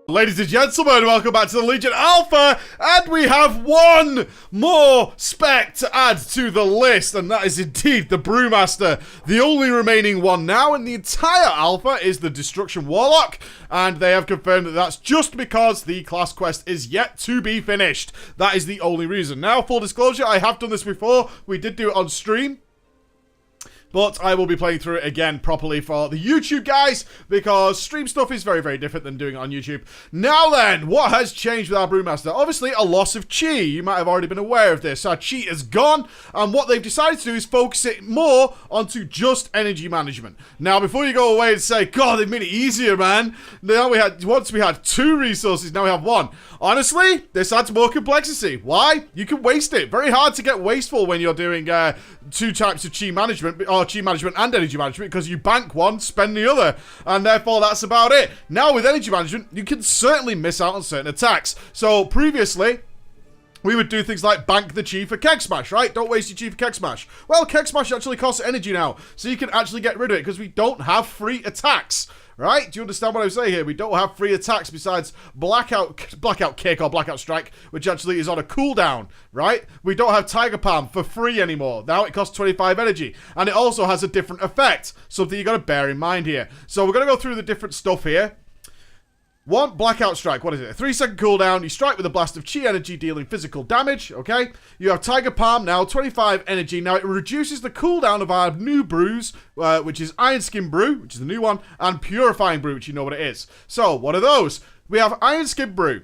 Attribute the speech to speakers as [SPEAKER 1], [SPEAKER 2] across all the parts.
[SPEAKER 1] Ladies and gentlemen, welcome back to the Legion Alpha, and we have one more spec to add to the list, and that is indeed the Brewmaster. The only remaining one now in the entire Alpha is the Destruction Warlock, and they have confirmed that that's just because the class quest is yet to be finished. That is the only reason. Now, full disclosure, I have done this before. We did do it on stream. But I will be playing through it again properly for the YouTube guys, because stream stuff is very, very different than doing it on YouTube. Now then, what has changed with our Brewmaster? Obviously, a loss of chi. You might have already been aware of this. Our chi is gone, and what they've decided to do is focus it more onto just energy management. Now, before you go away and say, God, they've made it easier, man. Now once we had 2 resources, now we have 1. Honestly, this adds more complexity. Why? You can waste it. Very hard to get wasteful when you're doing 2 types of chi management, or chi management and energy management, because you bank one, spend the other, and therefore that's about it. Now with energy management, you can certainly miss out on certain attacks. So previously, we would do things like bank the chi for KEG SMASH, right? Don't waste your chi for KEG SMASH. Well, KEG SMASH actually costs energy now, so you can actually get rid of it because we don't have free attacks. Right? Do you understand what I'm saying here? We don't have free attacks besides Blackout Kick or Blackout Strike, which actually is on a cooldown, right? We don't have Tiger Palm for free anymore. Now it costs 25 energy, and it also has a different effect, something you got to bear in mind here. So we're going to go through the different stuff here. 1, Blackout Strike. What is it? A 3-second cooldown. You strike with a blast of chi energy, dealing physical damage. Okay. You have Tiger Palm now, 25 energy. Now it reduces the cooldown of our new brews, which is Iron Skin Brew, which is the new one, and Purifying Brew, which you know what it is. So, what are those? We have Iron Skin Brew.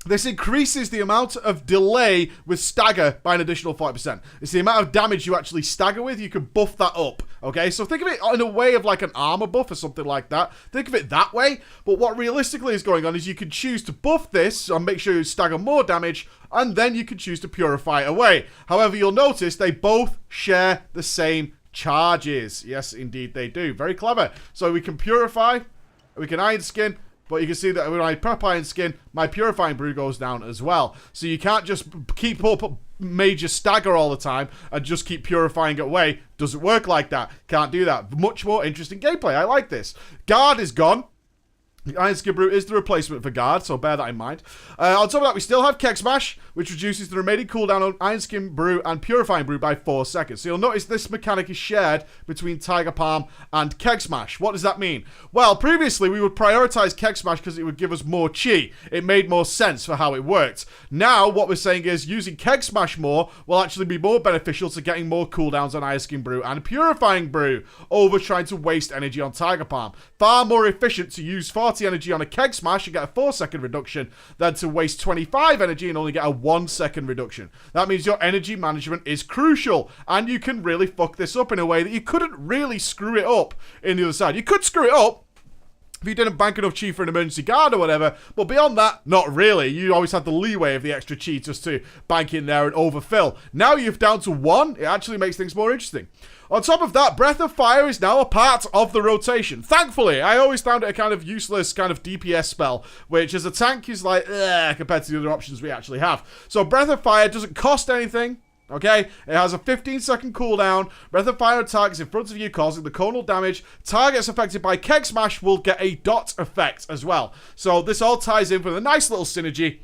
[SPEAKER 1] This increases the amount of delay with stagger by an additional 40%. It's the amount of damage you actually stagger with. You can buff that up, okay? So think of it in a way of like an armor buff or something like that. Think of it that way. But what realistically is going on is you can choose to buff this and make sure you stagger more damage, and then you can choose to purify it away. However, you'll notice they both share the same charges. Yes, indeed they do. Very clever. So we can purify, we can Iron Skin, but you can see that when I prep Iron Skin, my Purifying Brew goes down as well. So you can't just keep up major stagger all the time and just keep purifying it away. Doesn't work like that. Can't do that. Much more interesting gameplay. I like this. Guard is gone. The Iron Skin Brew is the replacement for Guard, so bear that in mind. On top of that, we still have KEG SMASH, which reduces the remaining cooldown on Iron Skin Brew and Purifying Brew by 4 seconds. So you'll notice this mechanic is shared between Tiger Palm and KEG SMASH. What does that mean? Well, previously we would prioritize KEG SMASH because it would give us more chi. It made more sense for how it worked. Now, what we're saying is using KEG SMASH more will actually be more beneficial to getting more cooldowns on Iron Skin Brew and Purifying Brew over trying to waste energy on Tiger Palm. Far more efficient to use 40 energy on a KEG SMASH and get a 4-second reduction than to waste 25 energy and only get a 1-second reduction. That means your energy management is crucial, and you can really fuck this up in a way that you couldn't really screw it up in the other side. You could screw it up if you didn't bank enough chi for an emergency guard or whatever, but beyond that, not really. You always had the leeway of the extra chi just to bank in there and overfill. Now you're down to 1, it actually makes things more interesting. On top of that, Breath of Fire is now a part of the rotation. Thankfully, I always found it a kind of useless kind of DPS spell, which as a tank is like, compared to the other options we actually have. So Breath of Fire doesn't cost anything. Okay, it has a 15-second cooldown. Breath of Fire targets in front of you, causing the conal damage. Targets affected by KEG SMASH will get a dot effect as well. So this all ties in with a nice little synergy,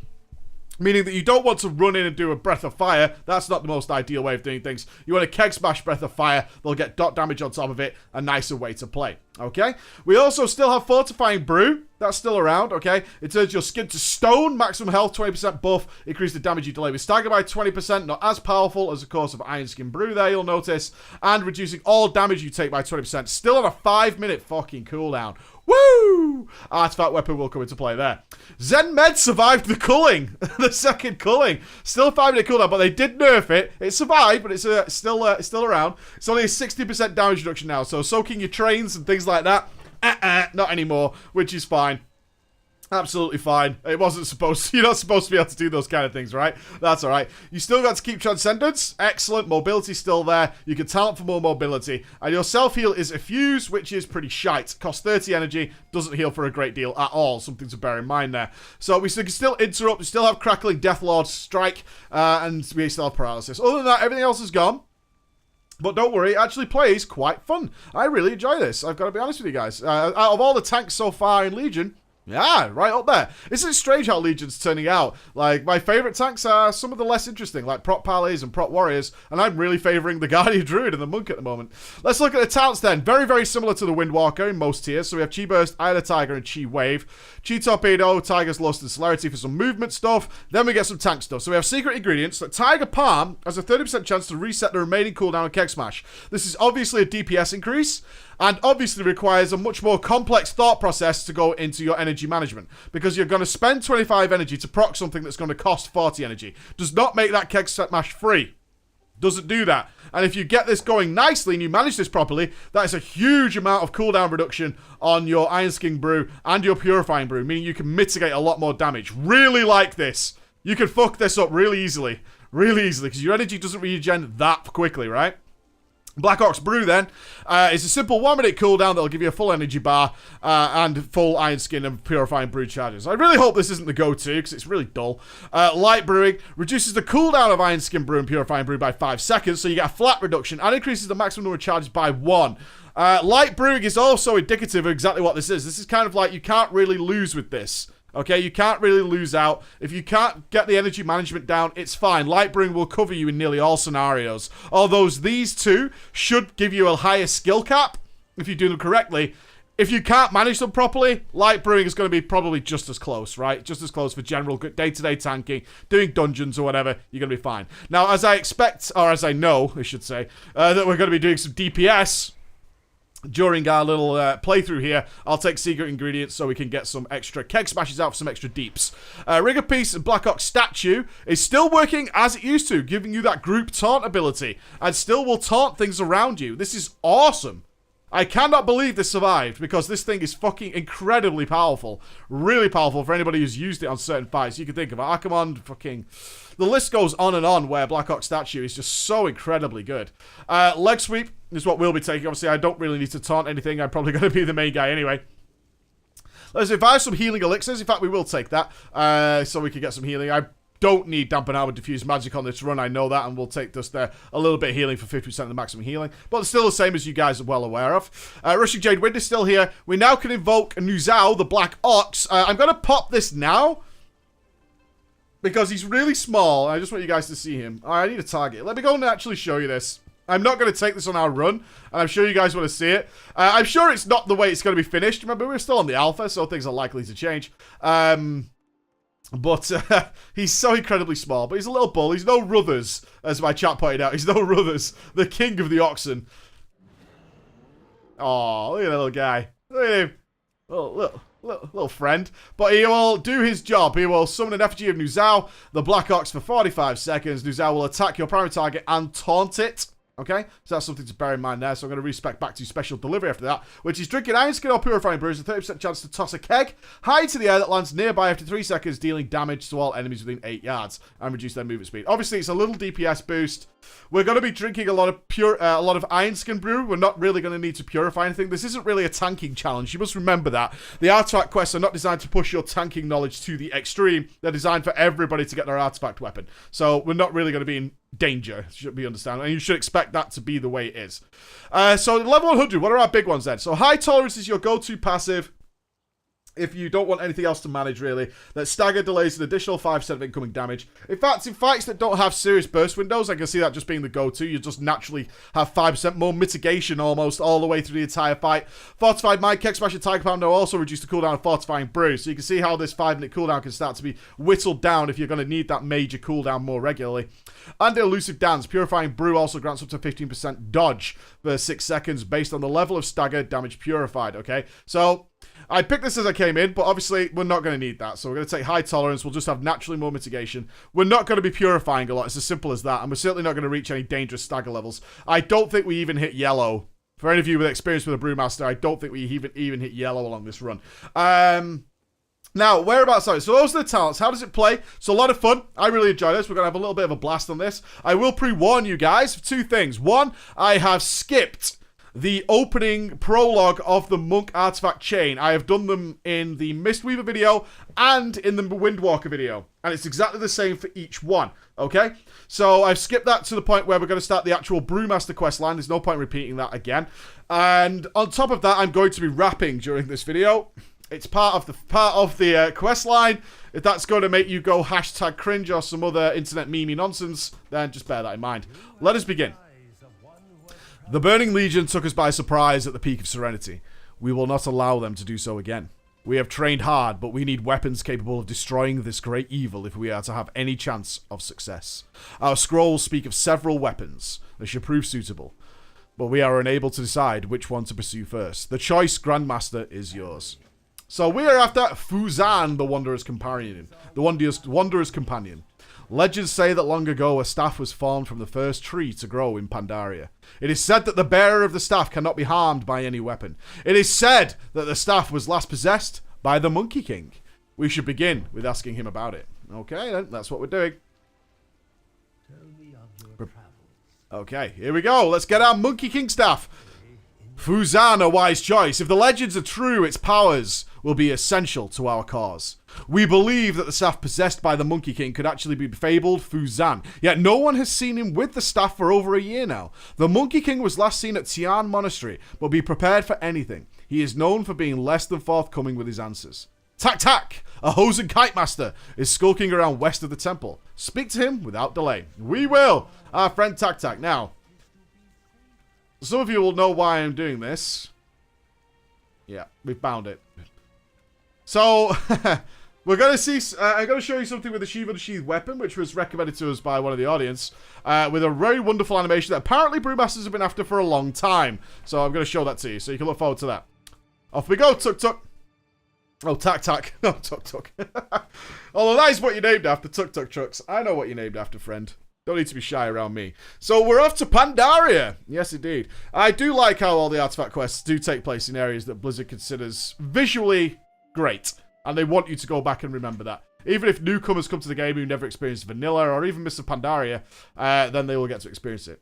[SPEAKER 1] meaning that you don't want to run in and do a Breath of Fire. That's not the most ideal way of doing things. You want a KEG SMASH Breath of Fire. They'll get dot damage on top of it. A nicer way to play. Okay? We also still have Fortifying Brew. That's still around, okay? It turns your skin to stone. Maximum health, 20% buff. Increase the damage you delay with stagger by 20%. Not as powerful as, of course, of Iron Skin Brew there, you'll notice. And reducing all damage you take by 20%. Still on a 5-minute fucking cooldown. Woo! Artifact Weapon will come into play there. Zen Med survived the culling. The second culling. Still a 5-minute cooldown, but they did nerf it. It survived, but it's still around. It's only a 60% damage reduction now, so soaking your trains and things like that, not anymore, which is fine. Absolutely fine. It wasn't supposed to. You're not supposed to be able to do those kind of things, right? That's all right. You still got to keep Transcendence. Excellent. Mobility's still there. You can talent for more mobility. And your self-heal is Effuse, which is pretty shite. Costs 30 energy. Doesn't heal for a great deal at all. Something to bear in mind there. So we can still interrupt. We still have Crackling Deathlord Strike. And we still have Paralysis. Other than that, everything else is gone. But don't worry, it actually plays quite fun. I really enjoy this. I've got to be honest with you guys. Out of all the tanks so far in Legion, Yeah, right up there. Isn't it strange how Legion's turning out? Like, my favourite tanks are some of the less interesting, like Prot Pallies and Prot Warriors, and I'm really favouring the Guardian Druid and the Monk at the moment. Let's look at the talents then. Very, very similar to the Windwalker in most tiers. So we have Chi Burst, Eye of the Tiger, and Chi Wave. Chi Torpedo, Tiger's Lust, and Celerity for some movement stuff. Then we get some tank stuff. So we have secret ingredients. That Tiger Palm has a 30% chance to reset the remaining cooldown of Keg Smash. This is obviously a DPS increase, and obviously requires a much more complex thought process to go into your energy management, because you're going to spend 25 energy to proc something that's going to cost 40 energy. Does not make that Keg Smash free. Doesn't do that. And if you get this going nicely and you manage this properly, that is a huge amount of cooldown reduction on your Iron Skin brew and your Purifying brew, meaning you can mitigate a lot more damage. Really like this. You can fuck this up really easily. Really easily, because your energy doesn't regen that quickly, right? Black Ox Brew then is a simple 1 minute cooldown that'll give you a full energy bar and full Iron Skin and Purifying Brew charges. I really hope this isn't the go-to because it's really dull. Light Brewing reduces the cooldown of Iron Skin Brew and Purifying Brew by 5 seconds, so you get a flat reduction and increases the maximum number of charges by 1. Light Brewing is also indicative of exactly what this is. This is kind of like you can't really lose with this. Okay, you can't really lose out. If you can't get the energy management down, it's fine. Light Brewing will cover you in nearly all scenarios. Although these two should give you a higher skill cap if you do them correctly. If you can't manage them properly, Light Brewing is going to be probably just as close, right? Just as close for general day-to-day tanking, doing dungeons or whatever, you're going to be fine. Now, as I expect, or as I know, I should say, that we're going to be doing some DPS during our little playthrough here, I'll take secret ingredients so we can get some extra Keg Smashes out for some extra deeps. Ring of Peace and Black Ox Statue is still working as it used to, giving you that group taunt ability, and still will taunt things around you. This is awesome. I cannot believe this survived, because this thing is fucking incredibly powerful. Really powerful for anybody who's used it on certain fights. You can think of Archimond, fucking... The list goes on and on where Black Ox Statue is just so incredibly good. Leg Sweep is what we'll be taking. Obviously, I don't really need to taunt anything. I'm probably going to be the main guy anyway. Let's advise some healing elixirs. In fact, we will take that so we can get some healing. I don't need Dampen Armor Diffuse Magic on this run, I know that, and we'll take just a little bit of healing for 50% of the maximum healing. But it's still the same as you guys are well aware of. Rushing Jade Wind is still here. We now can invoke Nuzao, the Black Ox. I'm going to pop this now, because he's really small. I just want you guys to see him. Alright, I need a target. Let me go and actually show you this. I'm not going to take this on our run, and I'm sure you guys want to see it. I'm sure it's not the way it's going to be finished. Remember, we're still on the alpha, so things are likely to change. But he's so incredibly small. But he's a little bull. He's no Ruthers, as my chat pointed out. He's no Ruthers, the king of the oxen. Oh, look at that little guy. Look at him. Little friend. But he will do his job. He will summon an effigy of Nuzao, the Black Ox, for 45 seconds. Nuzao will attack your primary target and taunt it. Okay, so that's something to bear in mind there. So I'm going to respec back to special delivery after that, which is drinking Iron Skin or Purifying Brew, a 30% chance to toss a keg high into the air that lands nearby after 3 seconds, dealing damage to all enemies within 8 yards and reduce their movement speed. Obviously, it's a little DPS boost. We're going to be drinking a lot of Iron Skin Brew. We're not really going to need to purify anything. This isn't really a tanking challenge. You must remember that. The artifact quests are not designed to push your tanking knowledge to the extreme. They're designed for everybody to get their artifact weapon. So we're not really going to be in danger, should be understandable. And you should expect that to be the way it is. So level 100, what are our big ones then? So High Tolerance is your go-to passive if you don't want anything else to manage, really. That stagger delays an additional 5% of incoming damage. In fact, in fights that don't have serious burst windows, I can see that just being the go-to. You just naturally have 5% more mitigation almost all the way through the entire fight. Fortified Mind, Keg Smash, and Tiger Palm now also reduce the cooldown of Fortifying Brew. So you can see how this 5-minute cooldown can start to be whittled down if you're going to need that major cooldown more regularly. And Elusive Dance. Purifying Brew also grants up to 15% dodge for 6 seconds based on the level of stagger damage purified, okay? So I picked this as I came in, but obviously we're not going to need that. So we're going to take High Tolerance. We'll just have naturally more mitigation. We're not going to be purifying a lot. It's as simple as that. And we're certainly not going to reach any dangerous stagger levels. I don't think we even hit yellow. For any of you with experience with a Brewmaster, I don't think we even hit yellow along this run. Now, whereabouts are we? So those are the talents. How does it play? So a lot of fun. I really enjoy this. We're going to have a little bit of a blast on this. I will pre-warn you guys of 2 things. One, I have skipped the opening prologue of the Monk Artifact Chain. I have done them in the Mistweaver video and in the Windwalker video. And it's exactly the same for each one, okay? So I've skipped that to the point where we're going to start the actual Brewmaster quest line. There's no point repeating that again. And on top of that, I'm going to be rapping during this video. It's part of the quest line. If that's going to make you go hashtag cringe or some other internet meme nonsense, then just bear that in mind. Let us begin. The Burning Legion took us by surprise at the peak of Serenity. We will not allow them to do so again. We have trained hard, but we need weapons capable of destroying this great evil if we are to have any chance of success. Our scrolls speak of several weapons that should prove suitable, but we are unable to decide which one to pursue first. The choice, Grandmaster, is yours. So we are after Fuzan, the Wanderer's Companion. Wanderer's Companion. Legends say that long ago a staff was formed from the first tree to grow in Pandaria. It is said that the bearer of the staff cannot be harmed by any weapon. It is said that the staff was last possessed by the Monkey King. We should begin with asking him about it. Okay, then, that's what we're doing. Okay, here we go. Let's get our Monkey King staff. Fuzan, a wise choice. If the legends are true, its powers will be essential to our cause. We believe that the staff possessed by the Monkey King could actually be fabled Fuzan, yet no one has seen him with the staff for over a year now. The Monkey King was last seen at Tian Monastery, but be prepared for anything. He is known for being less than forthcoming with his answers. Tak Tak, a Hosen Kite Master, is skulking around west of the temple. Speak to him without delay. We will, our friend Tak Tak. Now, some of you will know why I'm doing this. Yeah, we found it. So, we're going to see... I'm going to show you something with the Sheath of the Sheath weapon, which was recommended to us by one of the audience, with a very wonderful animation that apparently Brewmasters have been after for a long time. So I'm going to show that to you, so you can look forward to that. Off we go, Tuk Tuk. Oh, Tak Tak. No, Tuk Tuk. Although that is what you named after, Tuk Tuk Trucks. I know what you named after, friend. Don't need to be shy around me. So we're off to Pandaria. Yes, indeed. I do like how all the artifact quests do take place in areas that Blizzard considers visually great. And they want you to go back and remember that. Even if newcomers come to the game who never experienced vanilla or even Mr. Pandaria, then they will get to experience it.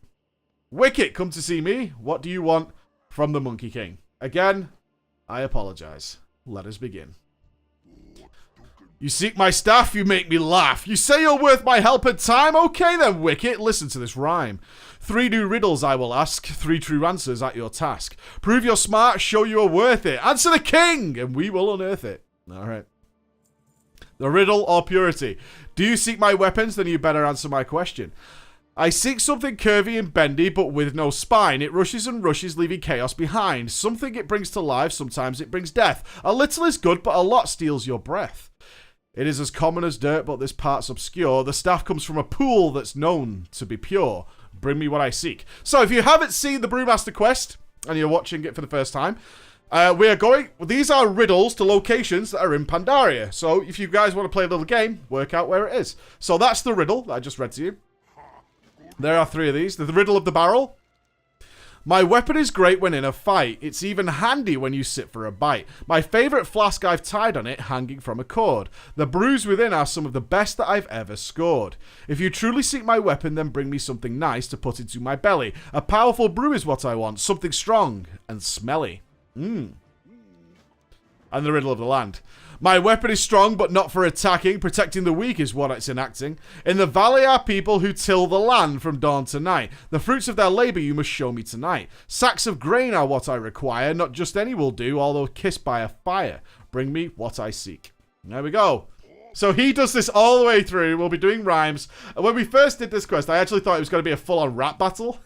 [SPEAKER 1] Wicket, come to see me. What do you want from the Monkey King? Again, I apologize. Let us begin. You seek my staff, you make me laugh. You say you're worth my help and time? Okay then, Wicket, listen to this rhyme. 3 new riddles I will ask, 3 true answers at your task. Prove you're smart, show you are worth it. Answer the king, and we will unearth it. Alright. The riddle or purity. Do you seek my weapons? Then you better answer my question. I seek something curvy and bendy, but with no spine. It rushes and rushes, leaving chaos behind. Something it brings to life, sometimes it brings death. A little is good, but a lot steals your breath. It is as common as dirt, but this part's obscure. The staff comes from a pool that's known to be pure. Bring me what I seek. So if you haven't seen the Brewmaster quest, and you're watching it for the first time, we are going... These are riddles to locations that are in Pandaria. So if you guys want to play a little game, work out where it is. So that's the riddle that I just read to you. There are 3 of these. The riddle of the barrel. My weapon is great when in a fight. It's even handy when you sit for a bite. My favourite flask I've tied on it, hanging from a cord. The brews within are some of the best that I've ever scored. If you truly seek my weapon, then bring me something nice to put into my belly. A powerful brew is what I want. Something strong and smelly. And the riddle of the land. My weapon is strong, but not for attacking. Protecting the weak is what it's enacting. In the valley are people who till the land from dawn to night. The fruits of their labour you must show me tonight. Sacks of grain are what I require. Not just any will do, although kissed by a fire. Bring me what I seek. There we go. So he does this all the way through. We'll be doing rhymes. When we first did this quest, I actually thought it was going to be a full-on rap battle.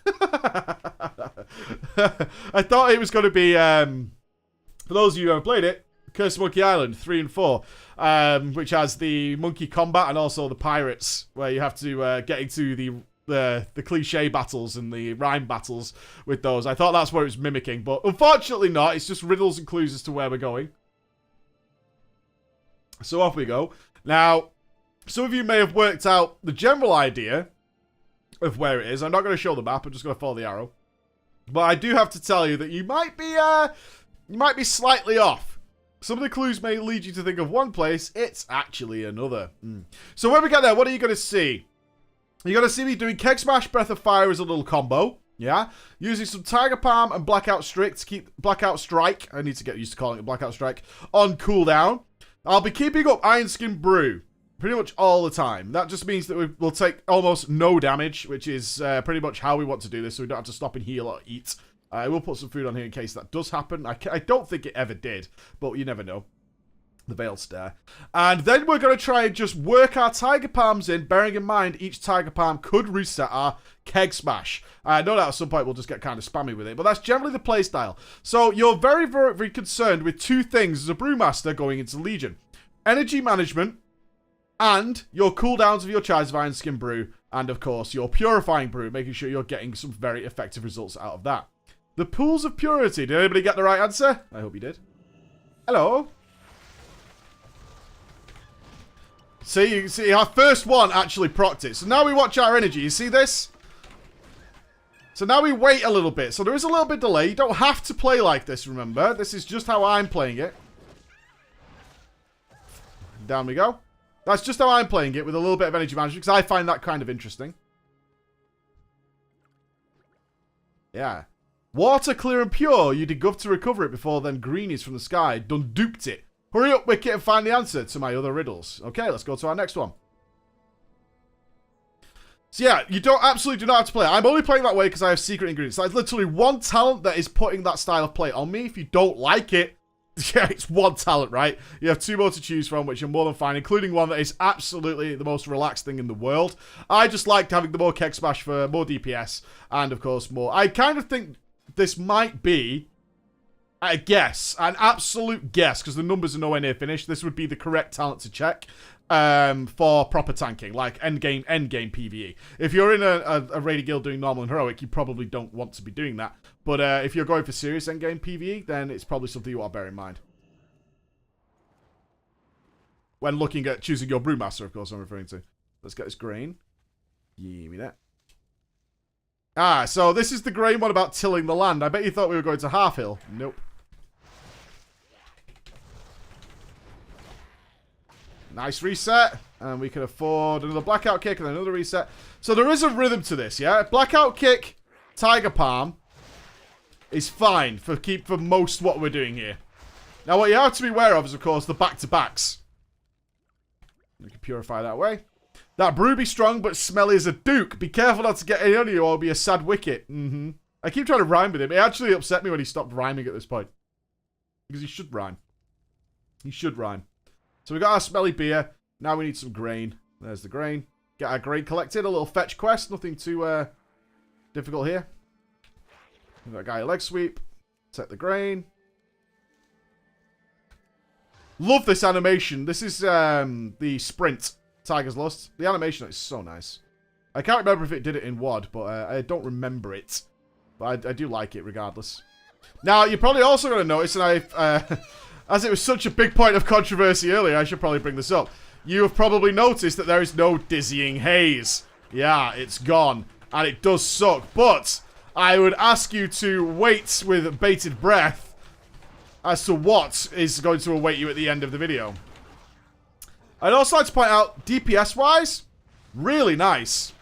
[SPEAKER 1] I thought it was going to be, for those of you who haven't played it, Curse of Monkey Island 3 and 4, which has the monkey combat and also the pirates, where you have to get into the cliche battles and the rhyme battles with those. I thought that's what it was mimicking, but unfortunately not. It's just riddles and clues as to where we're going. So off we go. Now, some of you may have worked out the general idea of where it is. I'm not going to show the map. I'm just going to follow the arrow. But I do have to tell you that you might be slightly off. Some of the clues may lead you to think of one place. It's actually another. So when we get there, what are you going to see? You're going to see me doing Keg Smash Breath of Fire as a little combo. Yeah? Using some Tiger Palm and Blackout Strike to keep Blackout Strike. I need to get used to calling it Blackout Strike. On cooldown. I'll be keeping up Iron Skin Brew pretty much all the time. That just means that we'll take almost no damage, which is pretty much how we want to do this, so we don't have to stop and heal or eat. I will put some food on here in case that does happen. I don't think it ever did, but you never know. The Veiled Stare. And then we're going to try and just work our Tiger Palms in, bearing in mind each Tiger Palm could reset our Keg Smash. No doubt at some point we'll just get kind of spammy with it, but that's generally the playstyle. So you're very, very, very concerned with two things as a Brewmaster going into Legion. Energy management and your cooldowns of your Charged Divine Skin Brew, and of course your Purifying Brew, making sure you're getting some very effective results out of that. The Pools of Purity. Did anybody get the right answer? I hope you did. Hello. See, you see, our first one actually procced it. So now we watch our energy. You see this? So now we wait a little bit. So there is a little bit of delay. You don't have to play like this, remember. This is just how I'm playing it. Down we go. That's just how I'm playing it with a little bit of energy management, because I find that kind of interesting. Yeah. Water clear and pure. You did to recover it before then greenies from the sky done duped it. Hurry up, Wicket, and find the answer to my other riddles. Okay, let's go to our next one. So yeah, you absolutely do not have to play. I'm only playing that way because I have secret ingredients. That's literally one talent that is putting that style of play on me. If you don't like it, yeah, it's one talent, right? You have two more to choose from, which are more than fine, including one that is absolutely the most relaxed thing in the world. I just liked having the more Keg Smash for more DPS, and of course more. I kind of think this might be, a guess, an absolute guess, because the numbers are nowhere near finished. This would be the correct talent to check for proper tanking, like endgame PvE. If you're in a raiding guild doing normal and heroic, you probably don't want to be doing that. But if you're going for serious endgame PvE, then it's probably something you want to bear in mind. When looking at choosing your Brewmaster, of course, I'm referring to. Let's get this grain. Give me that. Ah, so this is the grain one about tilling the land. I bet you thought we were going to Half Hill. Nope. Nice reset. And we can afford another Blackout Kick and another reset. So there is a rhythm to this, yeah? Blackout Kick, Tiger Palm is fine for most what we're doing here. Now what you have to be aware of is, of course, the back-to-backs. We can purify that way. That brew be strong but smelly as a duke. Be careful not to get any on you or it'll be a sad wicket. I keep trying to rhyme with him. It actually upset me when he stopped rhyming at this point. Because he should rhyme. He should rhyme. So we got our smelly beer. Now we need some grain. There's the grain. Get our grain collected. A little fetch quest. Nothing too difficult here. Give that guy a leg sweep. Set the grain. Love this animation. This is the sprint. Tiger's Lust. The animation is so nice. I can't remember if it did it in WoD, but I don't remember it. But I do like it regardless. Now, you're probably also going to notice, and as it was such a big point of controversy earlier, I should probably bring this up. You have probably noticed that there is no dizzying haze. Yeah, it's gone. And it does suck. But I would ask you to wait with bated breath as to what is going to await you at the end of the video. I'd also like to point out, DPS-wise, really nice.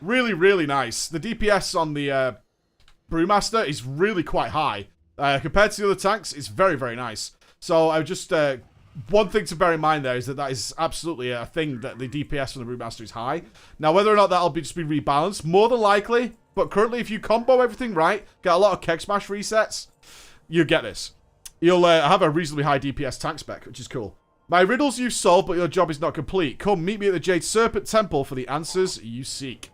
[SPEAKER 1] Really, really nice. The DPS on the Brewmaster is really quite high. Compared to the other tanks, it's very, very nice. So I just... one thing to bear in mind there is that is absolutely a thing, that the DPS from the Brewmaster is high. Now, whether or not that'll just be rebalanced, more than likely, but currently if you combo everything right, get a lot of Keg Smash resets, you get this. You'll have a reasonably high DPS tank spec, which is cool. My riddles you've solved, but your job is not complete. Come, meet me at the Jade Serpent Temple for the answers you seek.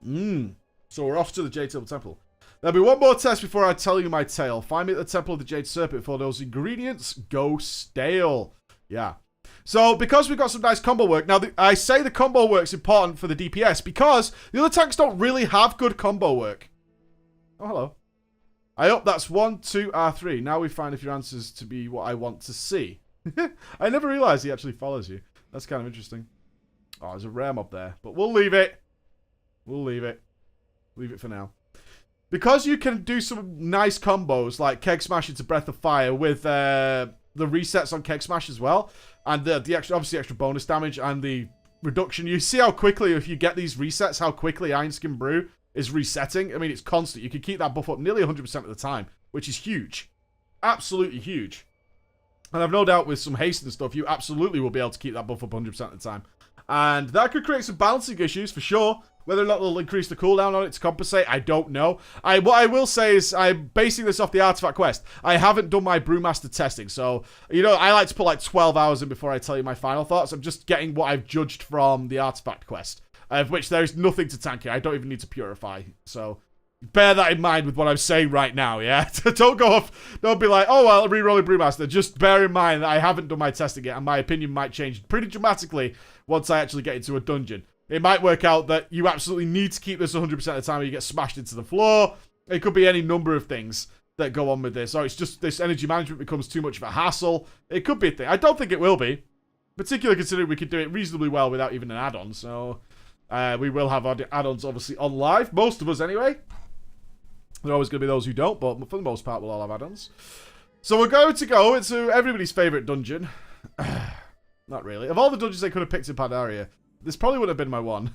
[SPEAKER 1] So we're off to the Jade Serpent Temple. There'll be one more test before I tell you my tale. Find me at the Temple of the Jade Serpent before those ingredients go stale. Yeah. So, because we've got some nice combo work... Now, I say the combo work's important for the DPS because the other tanks don't really have good combo work. Oh, hello. I hope that's 1, 2, R3. Now we find if your answers to be what I want to see. I never realized he actually follows you. That's kind of interesting. Oh, there's a rare mob there. But we'll leave it. We'll leave it. Leave it for now. Because you can do some nice combos like Keg Smash into Breath of Fire with the resets on Keg Smash as well. And the extra, obviously extra bonus damage and the reduction. You see how quickly, if you get these resets, how quickly Iron Skin Brew is resetting. I mean, it's constant. You can keep that buff up nearly 100% of the time, which is huge. Absolutely huge. And I've no doubt with some haste and stuff, you absolutely will be able to keep that buff up 100% of the time. And that could create some balancing issues for sure. Whether or not they'll increase the cooldown on it to compensate, I don't know. What I will say is I'm basing this off the artifact quest. I haven't done my Brewmaster testing, so, you know, I like to put like 12 hours in before I tell you my final thoughts. I'm just getting what I've judged from the artifact quest, of which there is nothing to tank here. I don't even need to purify, so bear that in mind with what I'm saying right now, yeah? Don't go off, don't be like, oh, well, re-rolling Brewmaster. Just bear in mind that I haven't done my testing yet, and my opinion might change pretty dramatically once I actually get into a dungeon. It might work out that you absolutely need to keep this 100% of the time or you get smashed into the floor. It could be any number of things that go on with this. Or it's just this energy management becomes too much of a hassle. It could be a thing. I don't think it will be. Particularly considering we could do it reasonably well without even an add-on. So, we will have our add-ons obviously on live. Most of us anyway. There are always going to be those who don't, but for the most part we'll all have add-ons. So we're going to go into everybody's favourite dungeon. Not really. Of all the dungeons they could have picked in Pandaria, this probably would have been my one.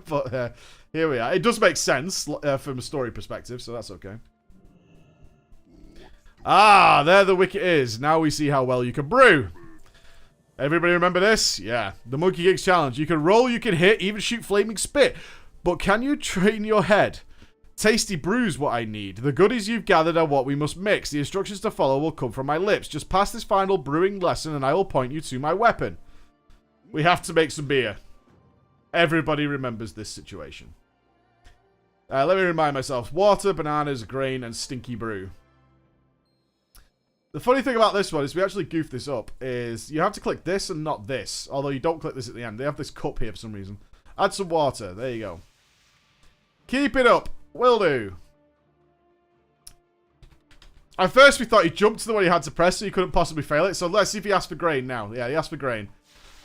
[SPEAKER 1] But here we are. It does make sense from a story perspective, so that's okay. Ah, there the wicket is. Now we see how well you can brew. Everybody remember this? Yeah. The Monkey Gigs Challenge. You can roll, you can hit, even shoot flaming spit. But can you train your head? Tasty brew's what I need. The goodies you've gathered are what we must mix. The instructions to follow will come from my lips. Just pass this final brewing lesson and I will point you to my weapon. We have to make some beer. Everybody remembers this situation. Let me remind myself. Water, bananas, grain, and stinky brew. The funny thing about this one is we actually goofed this up. Is you have to click this and not this. Although you don't click this at the end. They have this cup here for some reason. Add some water. There you go. Keep it up. Will do. At first we thought he jumped to the one he had to press so he couldn't possibly fail it. So let's see if he asked for grain now. Yeah, he asked for grain.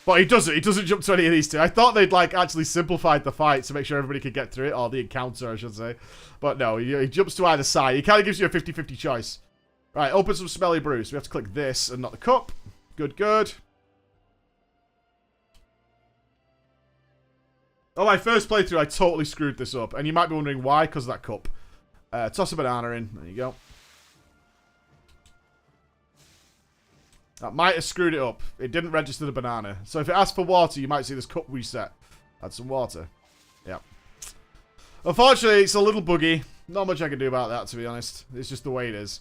[SPEAKER 1] But he doesn't. He doesn't jump to any of these two. I thought they'd, like, actually simplified the fight to make sure everybody could get through it. Or the encounter, I should say. But no, he jumps to either side. He kind of gives you a 50-50 choice. Right, open some smelly brew. So we have to click this and not the cup. Good, good. Oh, my first playthrough, I totally screwed this up. And you might be wondering why, because of that cup. Toss a banana in. There you go. That might have screwed it up. It didn't register the banana. So if it asks for water, you might see this cup reset. Add some water. Yeah. Unfortunately, it's a little buggy. Not much I can do about that, to be honest. It's just the way it is.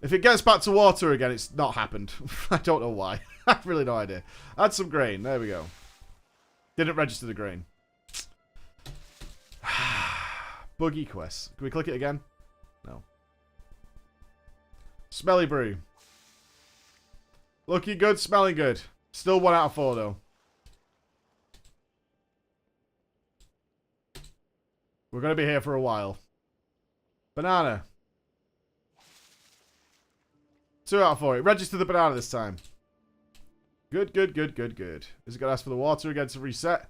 [SPEAKER 1] If it gets back to water again, it's not happened. I don't know why. I have really no idea. Add some grain. There we go. Didn't register the grain. Buggy quest. Can we click it again? No. Smelly brew. Looking good, smelling good. Still 1 out of 4, though. We're going to be here for a while. Banana. 2 out of 4. It registered the banana this time. Good, good, good, good, good. Is it going to ask for the water again to reset?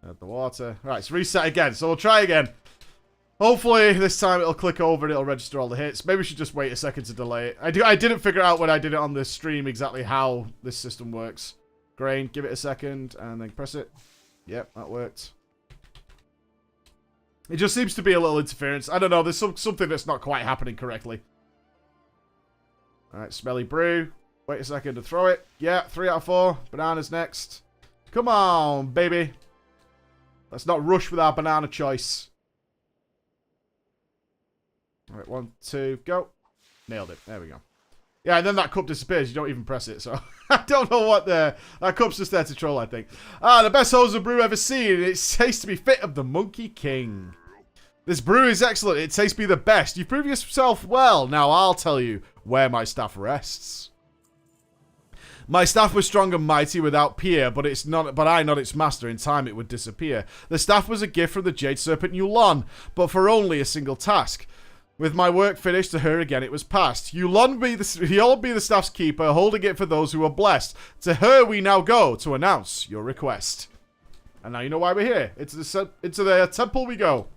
[SPEAKER 1] Add the water. Alright, it's reset again. So we'll try again. Hopefully, this time it'll click over and it'll register all the hits. Maybe we should just wait a second to delay it. I didn't figure out when I did it on this stream exactly how this system works. Grain, give it a second and then press it. Yep, that worked. It just seems to be a little interference. I don't know, there's something that's not quite happening correctly. Alright, smelly brew. Wait a second to throw it. Yeah, 3 out of 4. Bananas next. Come on, baby. Let's not rush with our banana choice. Alright, 1, 2, go. Nailed it. There we go. Yeah, and then that cup disappears. You don't even press it, so I don't know what the... That cup's just there to troll, I think. Ah, the best hose of brew ever seen. It tastes to be fit of the Monkey King. This brew is excellent. It tastes to be the best. You prove yourself well. Now I'll tell you where my staff rests. My staff was strong and mighty without peer, but I not its master. In time it would disappear. The staff was a gift from the Jade Serpent Yulon, but for only a single task. With my work finished, to her again it was passed. Yulon be the staff's keeper, holding it for those who are blessed. To her we now go to announce your request. And now you know why we're here. Into the temple we go.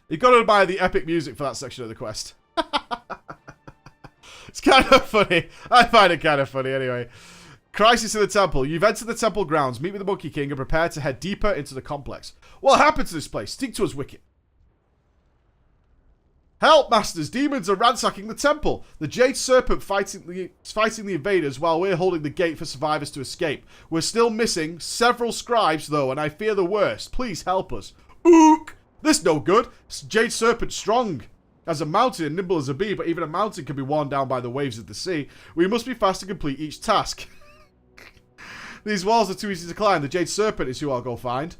[SPEAKER 1] You've got to admire the epic music for that section of the quest. It's kind of funny. I find it kind of funny anyway. Crisis in the temple. You've entered the temple grounds. Meet with the Monkey King and prepare to head deeper into the complex. What happened to this place? Speak to us, Wicket. Help, masters! Demons are ransacking the temple. The Jade Serpent fighting the invaders while we're holding the gate for survivors to escape. We're still missing several scribes, though, and I fear the worst. Please help us. Ook! This no good. Jade Serpent strong as a mountain and nimble as a bee, but even a mountain can be worn down by the waves of the sea. We must be fast to complete each task. These walls are too easy to climb. The Jade Serpent is who I'll go find.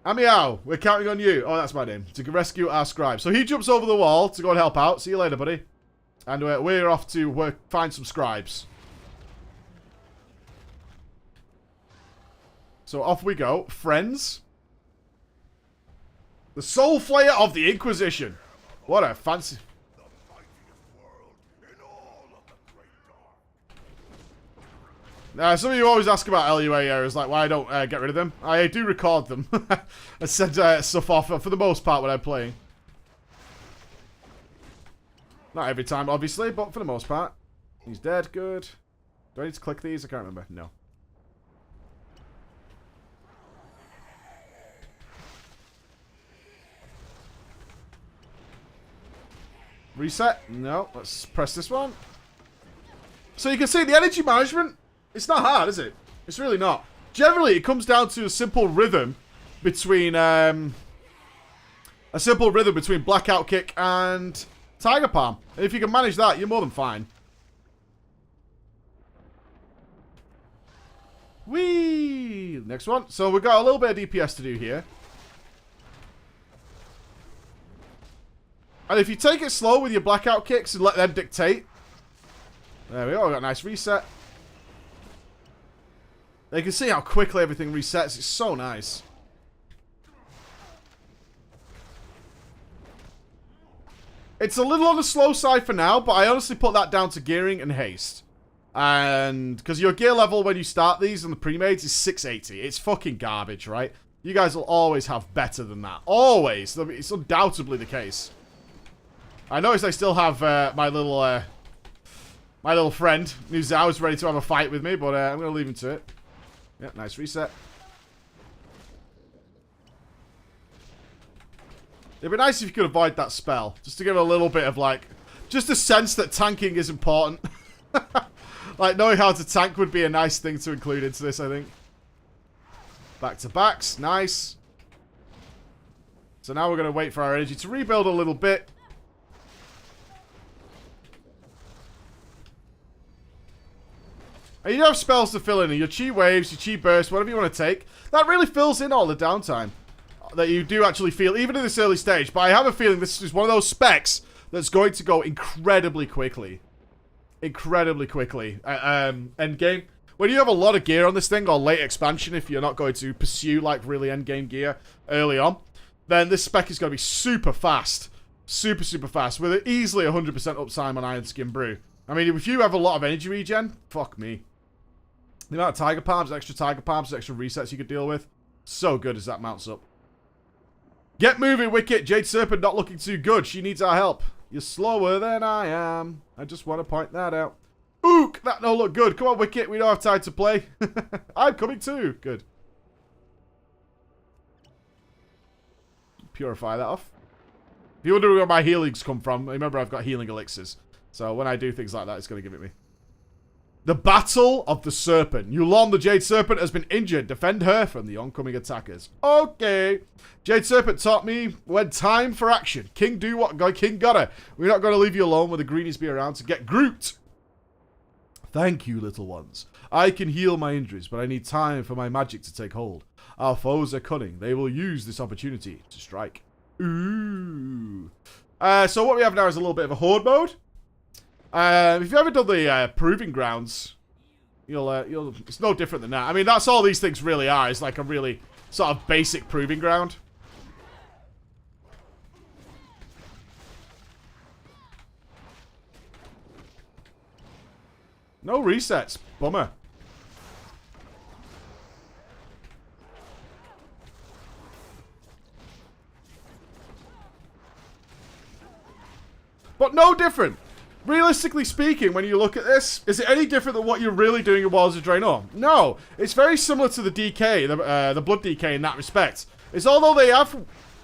[SPEAKER 1] Amiao, we're counting on you. Oh, that's my name. To rescue our scribe. So he jumps over the wall to go and help out. See you later, buddy. And we're off to find some scribes. So off we go. Friends. The Soul Flayer of the Inquisition. What a fancy... some of you always ask about LUA errors, like why I don't get rid of them. I do record them. I send stuff off for the most part when I'm playing. Not every time, obviously, but for the most part. He's dead, good. Do I need to click these? I can't remember. No. Reset? No. Let's press this one. So you can see the energy management. It's not hard, is it? It's really not. Generally, it comes down to a simple rhythm between Blackout Kick and Tiger Palm. And if you can manage that, you're more than fine. Whee! Next one. So we've got a little bit of DPS to do here. And if you take it slow with your Blackout Kicks and let them dictate. There we go. We got a nice reset. You can see how quickly everything resets. It's so nice. It's a little on the slow side for now, but I honestly put that down to gearing and haste. And because your gear level when you start these on the pre-mades is 680. It's fucking garbage, right? You guys will always have better than that. Always. It's undoubtedly the case. I noticed I still have my little friend, Nuzao, is ready to have a fight with me, but I'm going to leave him to it. Yep, nice reset. It'd be nice if you could avoid that spell. Just to give a little bit of, like... Just a sense that tanking is important. Like, knowing how to tank would be a nice thing to include into this, I think. Back to backs. Nice. So now we're going to wait for our energy to rebuild a little bit. And you have spells to fill in. Your Chi Waves, your Chi Burst, whatever you want to take. That really fills in all the downtime that you do actually feel, even in this early stage. But I have a feeling this is one of those specs that's going to go incredibly quickly. Incredibly quickly. Endgame. When you have a lot of gear on this thing, or late expansion, if you're not going to pursue, like, really endgame gear early on, then this spec is going to be super fast. Super, super fast. With easily 100% uptime on Iron Skin Brew. I mean, if you have a lot of energy regen, fuck me. The amount of Tiger Palms, extra resets you could deal with. So good as that mounts up. Get moving, Wicket. Jade Serpent not looking too good. She needs our help. You're slower than I am. I just want to point that out. Ook! That don't look good. Come on, Wicket. We don't have time to play. I'm coming too. Good. Purify that off. If you wonder where my healings come from, remember I've got healing elixirs. So when I do things like that, it's going to give it me. The Battle of the Serpent. Yulon, the Jade Serpent, has been injured. Defend her from the oncoming attackers. Okay. Jade Serpent taught me when time for action. King do what King gotta. We're not going to leave you alone when the greenies be around to get Groot. Thank you, little ones. I can heal my injuries, but I need time for my magic to take hold. Our foes are cunning. They will use this opportunity to strike. Ooh. So what we have now is a little bit of a horde mode. If you've ever done the Proving Grounds, it's no different than that. I mean, that's all these things really are. It's like a really sort of basic Proving Ground. No resets. Bummer. But no different. Realistically speaking, when you look at this, is it any different than what you're really doing in Walls of Draenor? No. It's very similar to the DK, the Blood DK in that respect. It's although they have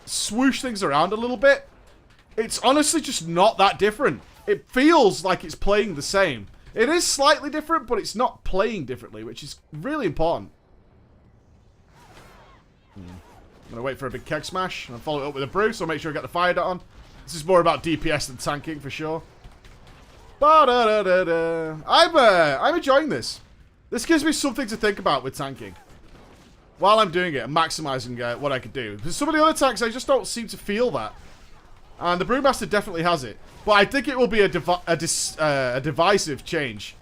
[SPEAKER 1] swooshed things around a little bit, It's honestly just not that different. It feels like it's playing the same. It is slightly different, but it's not playing differently, which is really important. I'm going to wait for a big keg smash and follow it up with a brew, so make sure I get the fire dot on. This is more about DPS than tanking, for sure. I'm enjoying this. This gives me something to think about with tanking. While I'm doing it and maximizing what I could do. Because some of the other tanks, I just don't seem to feel that. And the Brewmaster definitely has it. But I think it will be a divisive change.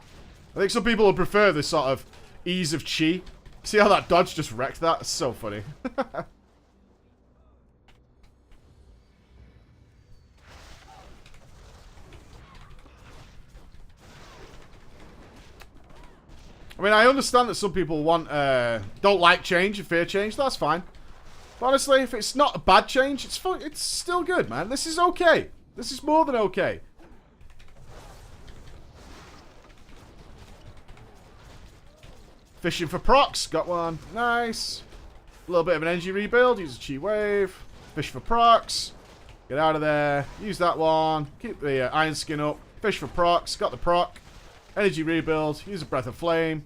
[SPEAKER 1] I think some people will prefer this sort of ease of chi. See how that dodge just wrecked that? It's so funny. I mean, I understand that some people don't like change and fear change. That's fine. But honestly, if it's not a bad change, it's still good, man. This is okay. This is more than okay. Fishing for procs. Got one. Nice. A little bit of an energy rebuild. Use a chi wave. Fish for procs. Get out of there. Use that one. Keep the iron skin up. Fish for procs. Got the proc. Energy rebuild. Use a breath of flame.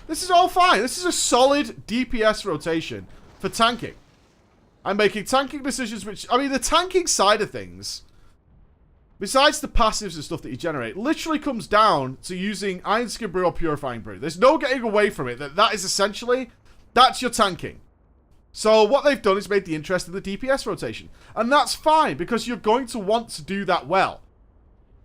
[SPEAKER 1] This is all fine. This is a solid DPS rotation for tanking. I'm making tanking decisions which... I mean, the tanking side of things, besides the passives and stuff that you generate, literally comes down to using Iron Skin Brew or Purifying Brew. There's no getting away from it. That is essentially... That's your tanking. So what they've done is made the interest in the DPS rotation. And that's fine, because you're going to want to do that well.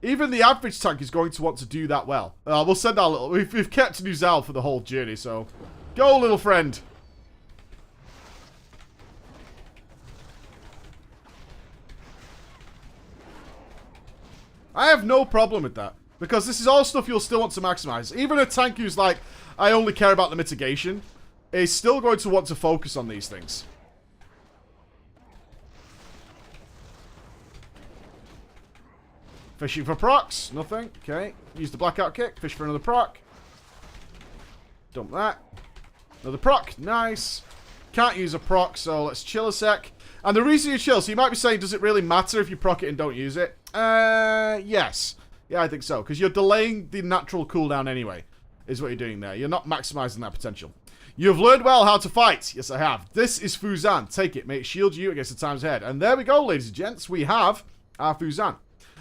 [SPEAKER 1] Even the average tank is going to want to do that well. We'll send our little... We've kept Nuzal for the whole journey, so... Go, little friend. I have no problem with that. Because this is all stuff you'll still want to maximize. Even a tank who's like, I only care about the mitigation, is still going to want to focus on these things. Fishing for procs. Nothing. Okay. Use the blackout kick. Fish for another proc. Dump that. Another proc. Nice. Can't use a proc, so let's chill a sec. And the reason you chill, so you might be saying, does it really matter if you proc it and don't use it? Yes. Yeah, I think so. Because you're delaying the natural cooldown anyway, is what you're doing there. You're not maximizing that potential. You've learned well how to fight. Yes, I have. This is Fuzan. Take it. May it shield you against the times ahead. And there we go, ladies and gents. We have our Fuzan.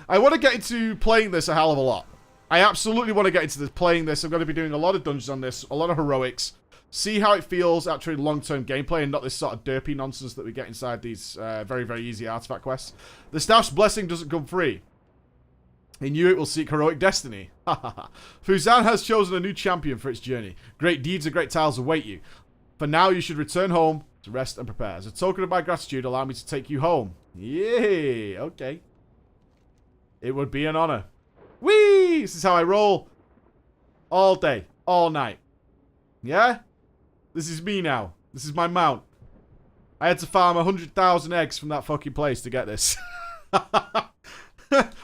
[SPEAKER 1] I want to get into playing this a hell of a lot. I absolutely want to get into playing this. I'm going to be doing a lot of dungeons on this, a lot of heroics. See how it feels actually long-term gameplay and not this sort of derpy nonsense that we get inside these very, very easy artifact quests. The staff's blessing doesn't come free. He knew it will seek heroic destiny. Fuzan has chosen a new champion for its journey. Great deeds and great tales await you. For now, you should return home to rest and prepare. As a token of my gratitude, allow me to take you home. Yay! Okay. It would be an honor. Whee! This is how I roll. All day. All night. Yeah? This is me now. This is my mount. I had to farm 100,000 eggs from that fucking place to get this.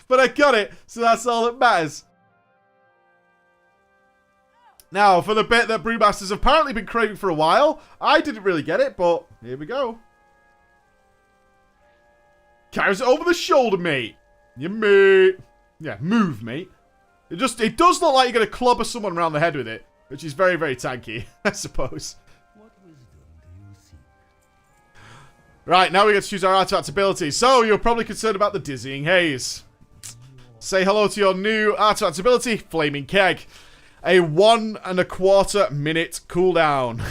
[SPEAKER 1] But I got it, so that's all that matters. Now, for the bit that Brewmasters have apparently been craving for a while, I didn't really get it, but here we go. Carries it over the shoulder, mate. Yeah, mate. Yeah, move, mate. It does look like you're going to clobber someone around the head with it, which is very, very tanky, I suppose.
[SPEAKER 2] What wisdom do you seek?
[SPEAKER 1] Right, now we get to choose our artifact ability. So, you're probably concerned about the Dizzying Haze. Say hello to your new artifact ability, Flaming Keg. A 1.25 minute cooldown.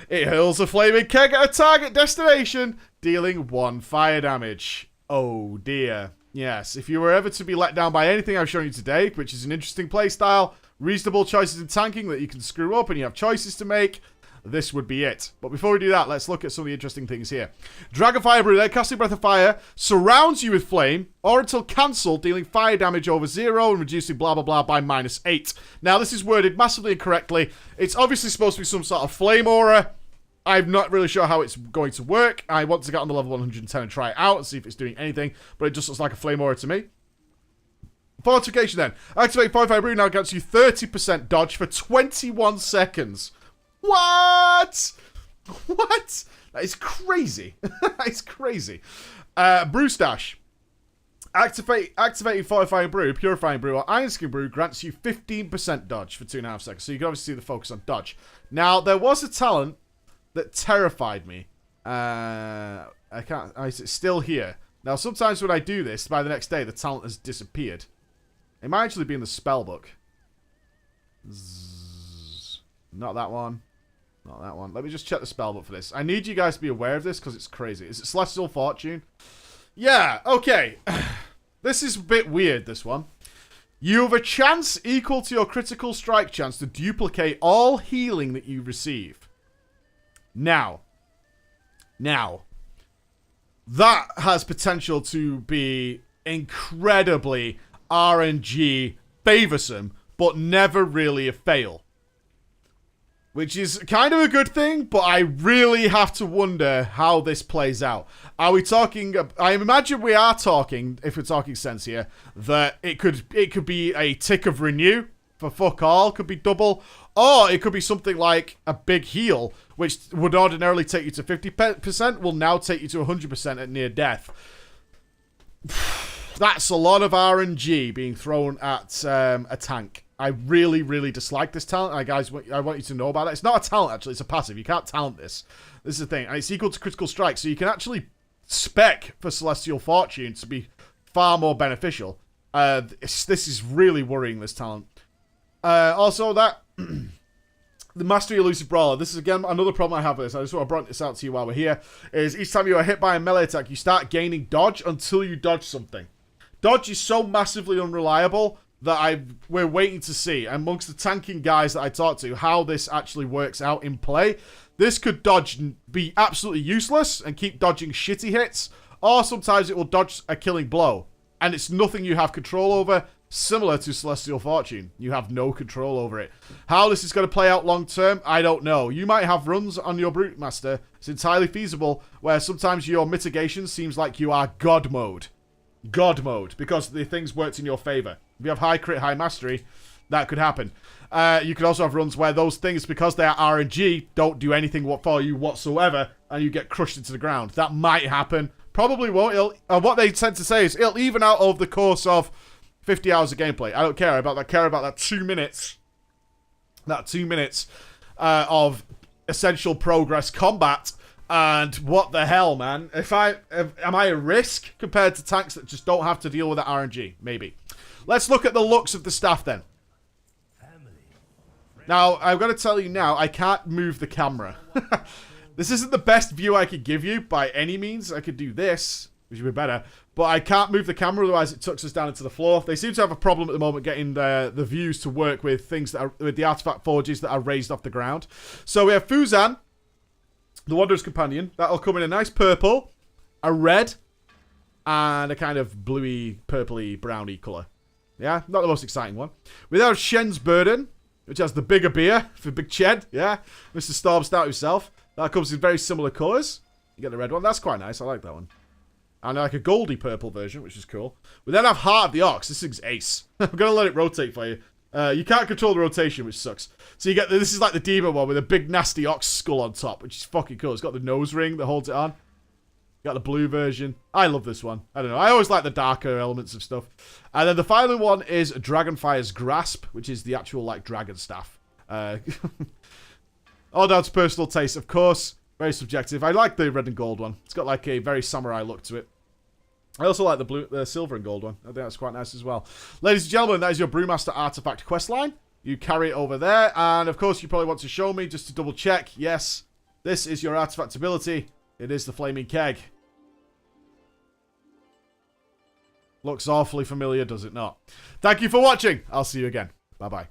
[SPEAKER 1] It hurls a flaming keg at a target destination, dealing 1 fire damage. Oh dear. Yes, if you were ever to be let down by anything I've shown you today, which is an interesting playstyle, reasonable choices in tanking that you can screw up and you have choices to make, this would be it. But before we do that, let's look at some of the interesting things here. Dragonfire Brew, then casting Breath of Fire, surrounds you with flame, or until cancelled, dealing fire damage over 0 and reducing blah blah blah by -8. Now, this is worded massively incorrectly. It's obviously supposed to be some sort of flame aura. I'm not really sure how it's going to work. I want to get on the level 110 and try it out and see if it's doing anything, but it just looks like a flame aura to me. Fortification then. Activate Fortified Brew now grants you 30% dodge for 21 seconds. What? What? That is crazy. That is crazy. Brew Stash. Activating Fortifying Brew, Purifying Brew, or Iron Skin Brew grants you 15% dodge for 2.5 seconds. So you can obviously see the focus on dodge. Now, there was a talent that terrified me. It's still here. Now, sometimes when I do this, by the next day, the talent has disappeared. It might actually be in the spell book. Not that one. Not that one. Let me just check the spell book for this. I need you guys to be aware of this because it's crazy. Is it Celestial Fortune? Yeah, okay. This is a bit weird, this one. You have a chance equal to your critical strike chance to duplicate all healing that you receive. Now, that has potential to be incredibly RNG favorsome, but never really a fail. Which is kind of a good thing, but I really have to wonder how this plays out. Are we talking... I imagine we are talking, if we're talking sense here, that it could be a tick of renew for fuck all, could be double, or it could be something like a big heal, which would ordinarily take you to 50%, will now take you to 100% at near death. That's a lot of RNG being thrown at a tank. I really, really dislike this talent. Guys, I want you to know about it. It's not a talent, actually. It's a passive. You can't talent this. This is the thing. And it's equal to critical strike, so you can actually spec for Celestial Fortune to be far more beneficial. This is really worrying, this talent. Also, that... the Mastery Elusive Brawler. This is, again, another problem I have with this. I just want to bring this out to you while we're here. Is each time you are hit by a melee attack, you start gaining dodge until you dodge something. Dodge is so massively unreliable that we're waiting to see, amongst the tanking guys that I talked to, how this actually works out in play. This could dodge be absolutely useless and keep dodging shitty hits, or sometimes it will dodge a killing blow. And it's nothing you have control over, similar to Celestial Fortune. You have no control over it. How this is going to play out long term, I don't know. You might have runs on your Brewmaster, it's entirely feasible, where sometimes your mitigation seems like you are God mode. God mode, because the things worked in your favor. If you have high crit, high mastery, that could happen. You could also have runs where those things, because they are RNG, don't do anything for you whatsoever, and you get crushed into the ground. That might happen. Probably won't. What they tend to say is it'll even out over the course of 50 hours of gameplay. I don't care about that. I care about that 2 minutes. That 2 minutes of essential progress combat. And what the hell, man? Am I a risk compared to tanks that just don't have to deal with that RNG? Maybe. Let's look at the looks of the staff then. Now, I've got to tell you now, I can't move the camera. This isn't the best view I could give you by any means. I could do this, which would be better. But I can't move the camera, otherwise it tucks us down into the floor. They seem to have a problem at the moment getting the views to work with things that are with the artifact forges that are raised off the ground. So we have Fuzan, the Wanderer's Companion. That'll come in a nice purple, a red, and a kind of bluey, purpley, browny colour. Yeah, not the most exciting one. We have Shen's Burden, which has the bigger beer for Big Ched. Yeah, Mr. Storm Stout himself. That comes in very similar colours. You get the red one. That's quite nice. I like that one. And like a goldy purple version, which is cool. We then have Heart of the Ox. This thing's ace. I'm going to let it rotate for you. You can't control the rotation, which sucks. So you get this is like the demon one with a big nasty ox skull on top, which is fucking cool. It's got the nose ring that holds it on. You got the blue version. I love this one. I don't know. I always like the darker elements of stuff. And then the final one is Dragonfire's Grasp, which is the actual like dragon staff. All down to personal taste, of course. Very subjective. I like the red and gold one. It's got like a very samurai look to it. I also like the silver and gold one. I think that's quite nice as well. Ladies and gentlemen, that is your Brewmaster Artifact questline. You carry it over there. And, of course, you probably want to show me just to double check. Yes, this is your artifact ability. It is the Flaming Keg. Looks awfully familiar, does it not? Thank you for watching. I'll see you again. Bye-bye.